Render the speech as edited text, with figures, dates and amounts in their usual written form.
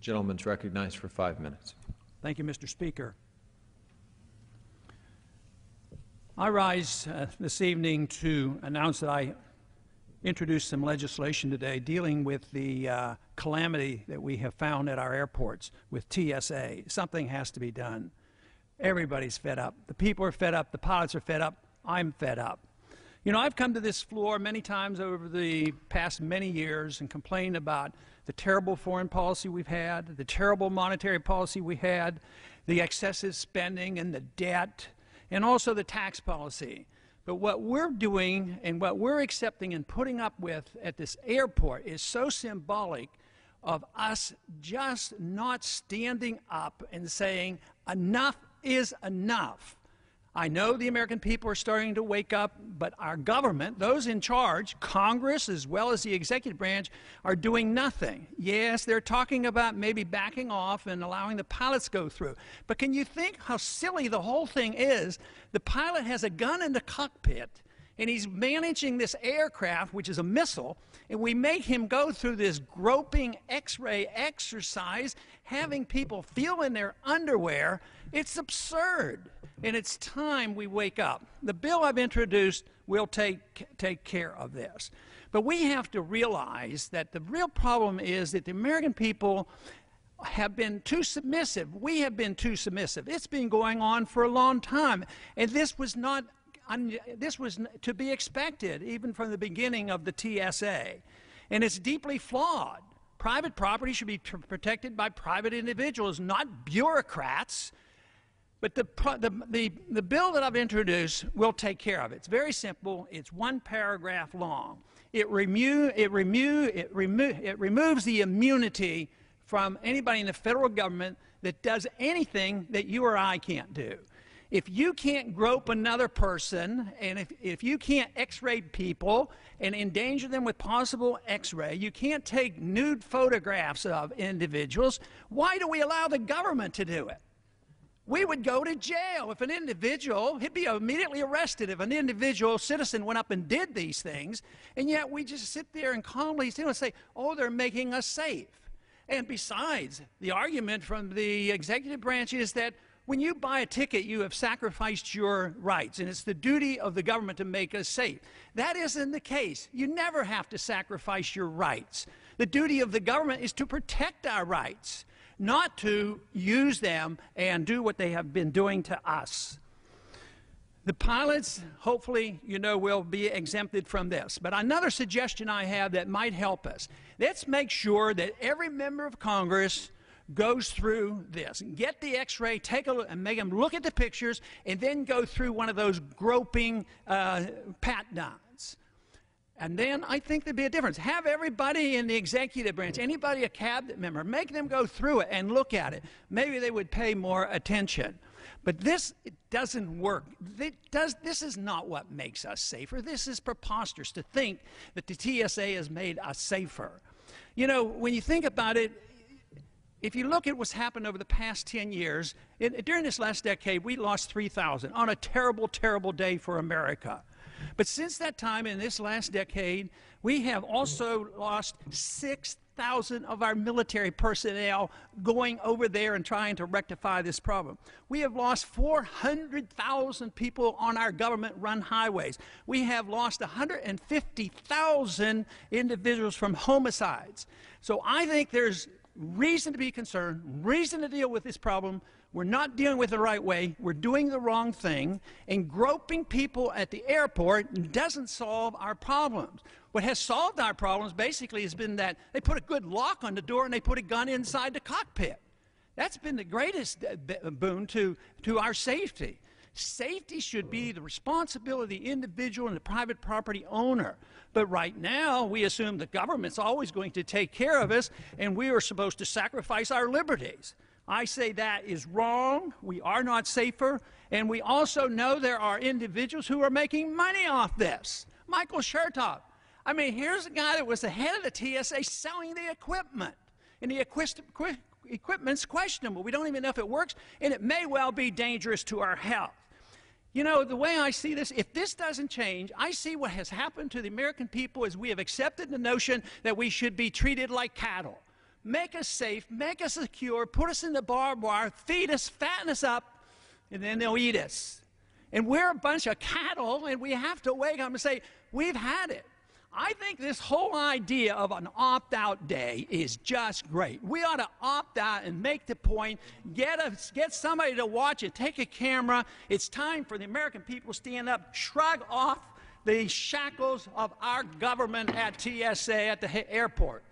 Gentleman's recognized for 5 minutes. Thank you, Mr. Speaker. I rise this evening to announce that I introduced some legislation today dealing with the calamity that we have found at our airports with TSA. Something has to be done. Everybody's fed up. The people are fed up. The pilots are fed up. I'm fed up. You know, I've come to this floor many times over the past many years and complained about the terrible foreign policy we've had, the terrible monetary policy we had, the excessive spending and the debt, and also the tax policy. But what we're doing and what we're accepting and putting up with at this airport is so symbolic of us just not standing up and saying enough is enough. I know the American people are starting to wake up, but our government, those in charge, Congress as well as the executive branch, are doing nothing. Yes, they're talking about maybe backing off and allowing the pilots go through. But can you think how silly the whole thing is? The pilot has a gun in the cockpit, and he's managing this aircraft, which is a missile, and we make him go through this groping X-ray exercise, having people feel in their underwear. It's absurd, and it's time we wake up. The bill I've introduced will take care of this. But we have to realize that the real problem is that the American people have been too submissive. We have been too submissive. It's been going on for a long time, and this was to be expected even from the beginning of the TSA, and it's deeply flawed. Private property should be protected by private individuals, not bureaucrats. But the bill that I've introduced will take care of it. It's very simple. It's one paragraph long. It removes the immunity from anybody in the federal government that does anything that you or I can't do. If you can't grope another person, and if you can't X-ray people and endanger them with possible X-ray, you can't take nude photographs of individuals, why do we allow the government to do it? We would go to jail if an individual, he'd be immediately arrested if an individual citizen went up and did these things, and yet we just sit there and calmly say, oh, they're making us safe. And besides, the argument from the executive branch is that when you buy a ticket, you have sacrificed your rights, and it's the duty of the government to make us safe. That isn't the case. You never have to sacrifice your rights. The duty of the government is to protect our rights, not to use them and do what they have been doing to us. The pilots, hopefully, will be exempted from this. But another suggestion I have that might help us, let's make sure that every member of Congress goes through this. Get the X-ray, take a look, and make them look at the pictures, and then go through one of those groping pat-downs. And then I think there'd be a difference. Have everybody in the executive branch, anybody a cabinet member, make them go through it and look at it. Maybe they would pay more attention. But this doesn't work. This is not what makes us safer. This is preposterous to think that the TSA has made us safer. You know, when you think about it, if you look at what's happened over the past 10 years, during this last decade, we lost 3,000 on a terrible, terrible day for America. But since that time, in this last decade, we have also lost 6,000 of our military personnel going over there and trying to rectify this problem. We have lost 400,000 people on our government-run highways. We have lost 150,000 individuals from homicides. So I think there's reason to be concerned, reason to deal with this problem. We're not dealing with it the right way. We're doing the wrong thing. And groping people at the airport doesn't solve our problems. What has solved our problems basically has been that they put a good lock on the door and they put a gun inside the cockpit. That's been the greatest boon to our safety. Safety should be the responsibility of the individual and the private property owner. But right now, we assume the government's always going to take care of us, and we are supposed to sacrifice our liberties. I say that is wrong. We are not safer, and we also know there are individuals who are making money off this. Michael Chertoff. I mean, here's a guy that was the head of the TSA selling the equipment, and the equipment's questionable. We don't even know if it works, and it may well be dangerous to our health. You know, the way I see this, if this doesn't change, I see what has happened to the American people is we have accepted the notion that we should be treated like cattle. make us safe, make us secure, put us in the barbed wire, feed us, fatten us up, and then they'll eat us. And we're a bunch of cattle, and we have to wake up and say, we've had it. I think this whole idea of an opt-out day is just great. We ought to opt out and make the point, get somebody to watch it, take a camera. It's time for the American people to stand up, shrug off the shackles of our government at TSA at the airport.